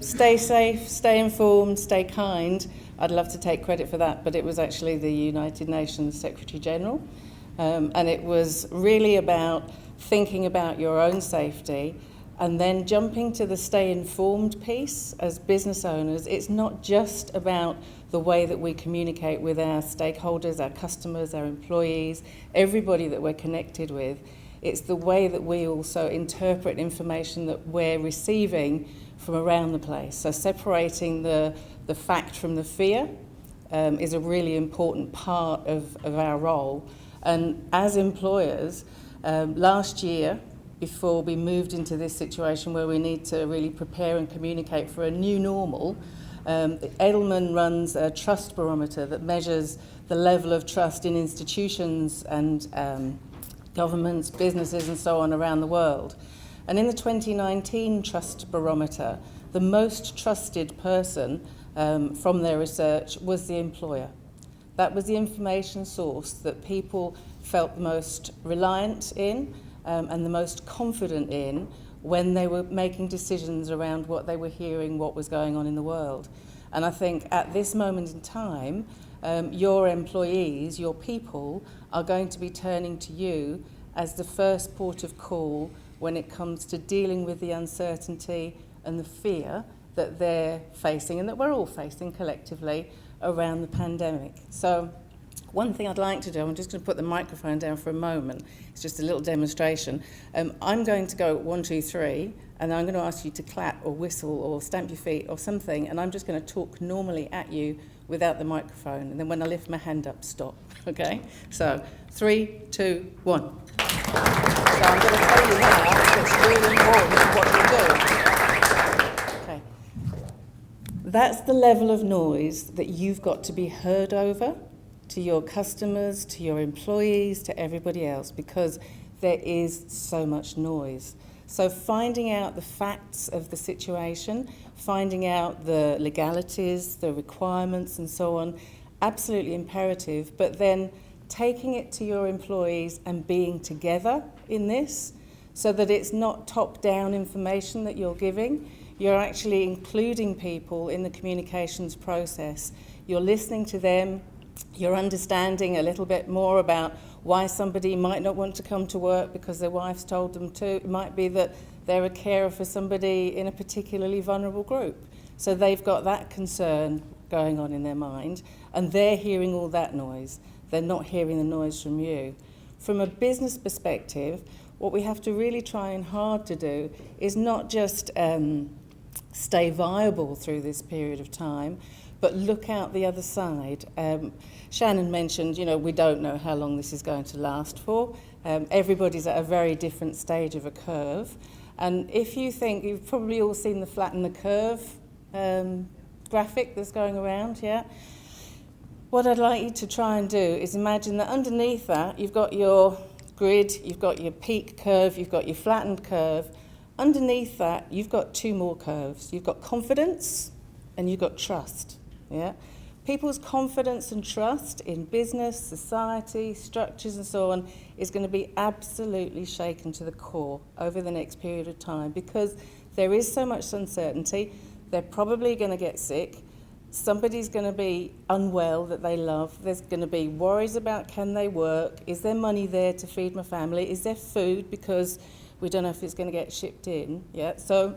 Stay safe, stay informed, stay kind. I'd love to take credit for that, but it was actually the United Nations Secretary General. And it was really about thinking about your own safety and then jumping to the stay informed piece as business owners. It's not just about the way that we communicate with our stakeholders, our customers, our employees, everybody that we're connected with. It's the way that we also interpret information that we're receiving from around the place. So separating the fact from the fear is a really important part of our role. And as employers, last year, before we moved into this situation where we need to really prepare and communicate for a new normal, Edelman runs a trust barometer that measures the level of trust in institutions and governments, businesses and so on around the world. And in the 2019 Trust Barometer, the most trusted person from their research was the employer. That was the information source that people felt the most reliant in and the most confident in when they were making decisions around what they were hearing, what was going on in the world. And I think at this moment in time, your employees, your people, are going to be turning to you as the first port of call when it comes to dealing with the uncertainty and the fear that they're facing and that we're all facing collectively around the pandemic. So one thing I'd like to do, I'm just going to put the microphone down for a moment, it's just a little demonstration. I'm going to go 1, 2, 3, and I'm going to ask you to clap or whistle or stamp your feet or something, and I'm just going to talk normally at you without the microphone, and then when I lift my hand up, stop, okay? So 3, 2, 1. So I'm going to tell you now, it's really important what you do. Okay. That's the level of noise that you've got to be heard over to your customers, to your employees, to everybody else, because there is so much noise. So finding out the facts of the situation, finding out the legalities, the requirements and so on, absolutely imperative, but then taking it to your employees and being together in this so that it's not top-down information that you're giving. You're actually including people in the communications process. You're listening to them, you're understanding a little bit more about why somebody might not want to come to work because their wife's told them to. It might be that they're a carer for somebody in a particularly vulnerable group. So they've got that concern going on in their mind, and they're hearing all that noise. They're not hearing the noise from you. From a business perspective, what we have to really try and hard to do is not just stay viable through this period of time, but look out the other side. Shannon mentioned, we don't know how long this is going to last for. Everybody's at a very different stage of a curve. And if you think, you've probably all seen the flatten the curve graphic that's going around, yeah? What I'd like you to try and do is imagine that underneath that, you've got your grid, you've got your peak curve, you've got your flattened curve. Underneath that, you've got 2 more curves. You've got confidence and you've got trust. Yeah? People's confidence and trust in business, society, structures and so on is going to be absolutely shaken to the core over the next period of time because there is so much uncertainty. They're probably going to get sick. Somebody's going to be unwell that they love. There's going to be worries about can they work? Is there money there to feed my family? Is there food because we don't know if it's going to get shipped in? Yeah. So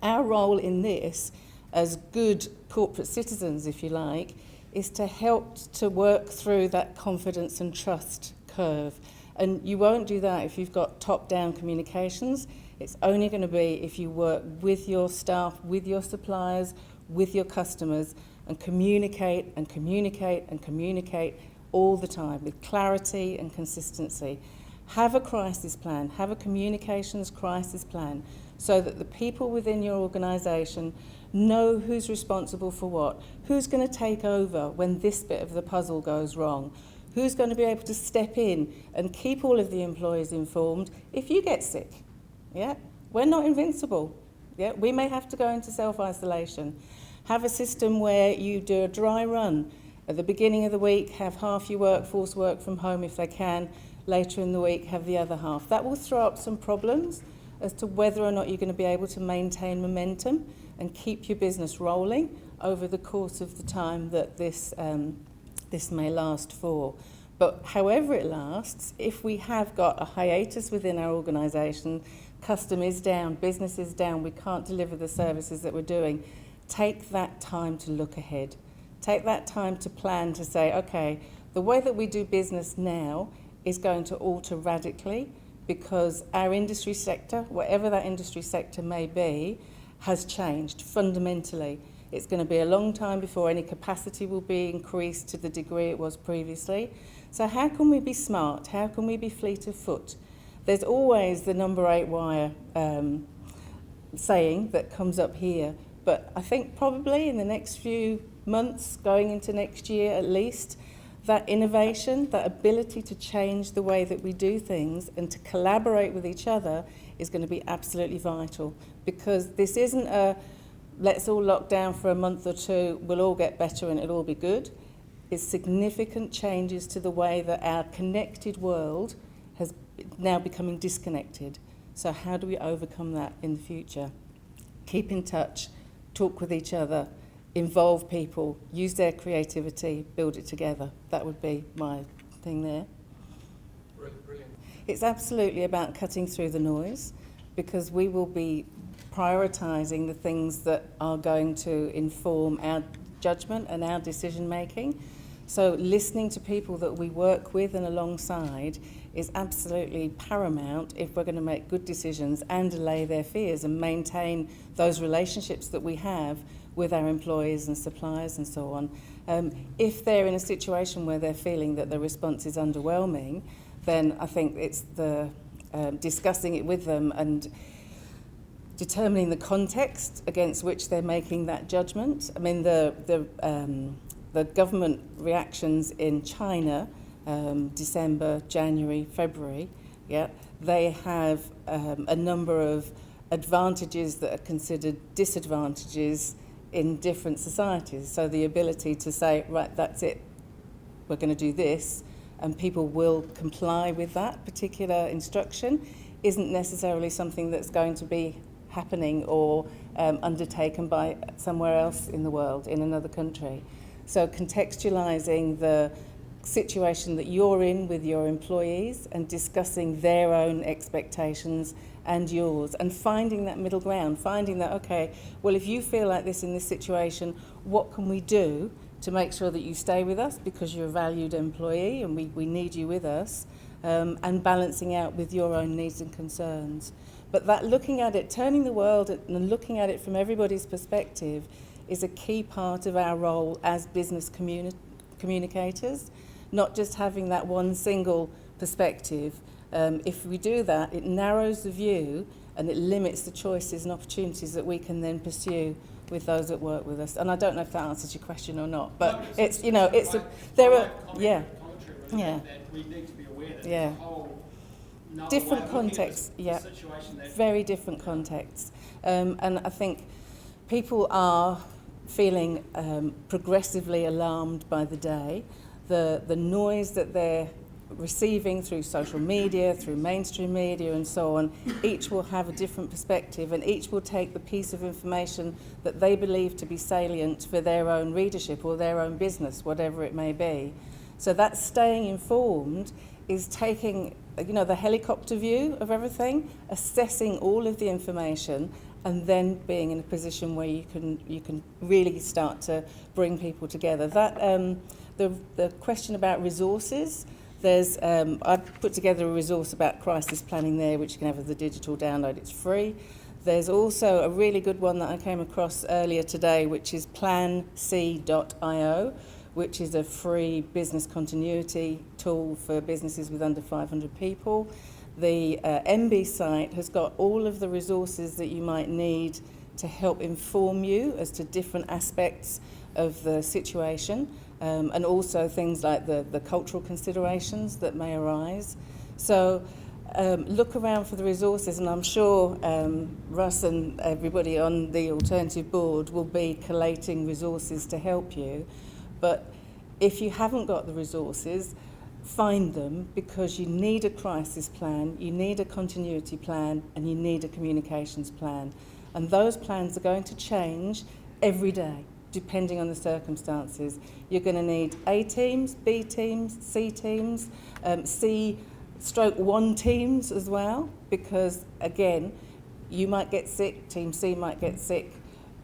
our role in this as good corporate citizens, if you like, is to help to work through that confidence and trust curve. And you won't do that if you've got top-down communications. It's only going to be if you work with your staff, with your suppliers, with your customers, and communicate and communicate and communicate all the time with clarity and consistency. Have a crisis plan, have a communications crisis plan so that the people within your organisation know who's responsible for what, who's going to take over when this bit of the puzzle goes wrong, who's going to be able to step in and keep all of the employees informed if you get sick. Yeah? We're not invincible. Yeah? We may have to go into self-isolation. Have a system where you do a dry run. At the beginning of the week, have half your workforce work from home if they can. Later in the week, have the other half. That will throw up some problems as to whether or not you're going to be able to maintain momentum and keep your business rolling over the course of the time that this may last for. But however it lasts, if we have got a hiatus within our organisation, custom is down, business is down, we can't deliver the services that we're doing, take that time to look ahead. Take that time to plan, to say, okay, the way that we do business now is going to alter radically because our industry sector, whatever that industry sector may be, has changed fundamentally. It's going to be a long time before any capacity will be increased to the degree it was previously. So how can we be smart? How can we be fleet of foot? There's always the number 8 wire saying that comes up here. But I think probably in the next few months, going into next year at least, that innovation, that ability to change the way that we do things and to collaborate with each other is going to be absolutely vital. Because this isn't a let's all lock down for a month or two, we'll all get better and it'll all be good. It's significant changes to the way that our connected world has now becoming disconnected. So how do we overcome that in the future? Keep in touch, talk with each other, involve people, use their creativity, build it together. That would be my thing there. Brilliant. It's absolutely about cutting through the noise because we will be prioritising the things that are going to inform our judgment and our decision making. So listening to people that we work with and alongside is absolutely paramount if we're going to make good decisions and allay their fears and maintain those relationships that we have with our employees and suppliers and so on. If they're in a situation where they're feeling that the response is underwhelming, then I think it's the discussing it with them and determining the context against which they're making that judgment. I mean, the government reactions in China, December, January, February, they have a number of advantages that are considered disadvantages in different societies. So the ability to say, right, that's it, we're going to do this, and people will comply with that particular instruction isn't necessarily something that's going to be happening or undertaken by somewhere else in the world, in another country. So contextualising the situation that you're in with your employees and discussing their own expectations and yours and finding that middle ground, finding that, okay, well, if you feel like this in this situation, what can we do to make sure that you stay with us because you're a valued employee and we need you with us, and balancing out with your own needs and concerns. But that looking at it, turning the world and looking at it from everybody's perspective is a key part of our role as business communicators, not just having that one single perspective. If we do that, it narrows the view and it limits the choices and opportunities that we can then pursue with those that work with us. And I don't know if that answers your question or not, but no, it's you know, it's a, there are, yeah. That we need to be aware that Yeah. there's a whole Different contexts, yeah. Very different contexts. And I think people are feeling progressively alarmed by the day. The noise that they're receiving through social media, through mainstream media and so on, each will have a different perspective and each will take the piece of information that they believe to be salient for their own readership or their own business, whatever it may be. So that staying informed is taking, you know, the helicopter view of everything, assessing all of the information and then being in a position where you can really start to bring people together. That the question about resources, there's I've put together a resource about crisis planning there, which you can have as a digital download. It's free. There's also a really good one that I came across earlier today, which is planc.io, which is a free business continuity tool for businesses with under 500 people. The MB site has got all of the resources that you might need to help inform you as to different aspects of the situation, and also things like the cultural considerations that may arise. So look around for the resources, and I'm sure Russ and everybody on the Alternative Board will be collating resources to help you. But if you haven't got the resources, find them, because you need a crisis plan, you need a continuity plan, and you need a communications plan. And those plans are going to change every day, depending on the circumstances. You're going to need A teams, B teams, C teams, C/1 teams as well, because again, you might get sick, Team C might get sick.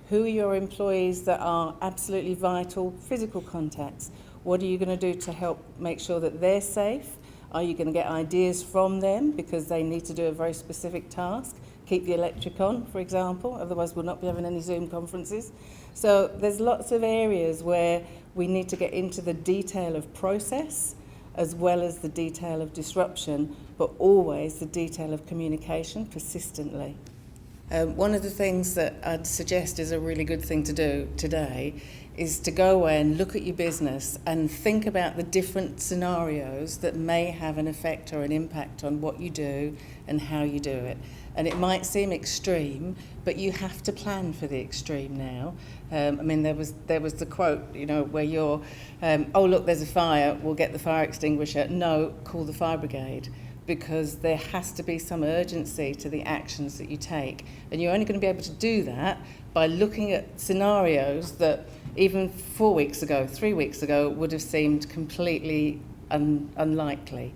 Who are your employees that are absolutely vital physical contacts? What are you going to do to help make sure that they're safe? Are you going to get ideas from them because they need to do a very specific task? Keep the electric on, for example, otherwise we'll not be having any Zoom conferences. So there's lots of areas where we need to get into the detail of process as well as the detail of disruption, but always the detail of communication persistently. One of the things that I'd suggest is a really good thing to do today is to go away and look at your business and think about the different scenarios that may have an effect or an impact on what you do and how you do it. And it might seem extreme, but you have to plan for the extreme now. I mean, there was the quote, you know, where you're, oh look, there's a fire, we'll get the fire extinguisher. No, call the fire brigade, because there has to be some urgency to the actions that you take. And you're only going to be able to do that by looking at scenarios that even 4 weeks ago, 3 weeks ago, would have seemed completely unlikely.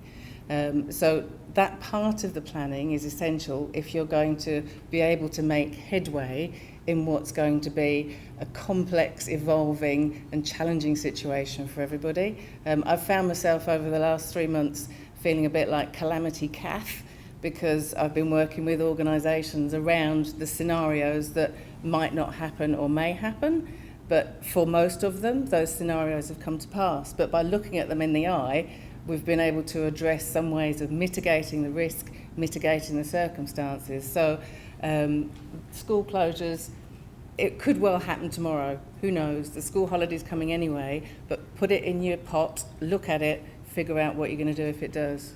So that part of the planning is essential if you're going to be able to make headway in what's going to be a complex, evolving and challenging situation for everybody. I've found myself over the last 3 months feeling a bit like Calamity Kath, because I've been working with organisations around the scenarios that might not happen or may happen, but for most of them, those scenarios have come to pass. But by looking at them in the eye, we've been able to address some ways of mitigating the risk, mitigating the circumstances. So school closures, it could well happen tomorrow. Who knows? The school holiday's coming anyway, but put it in your pot, look at it, figure out what you're going to do if it does.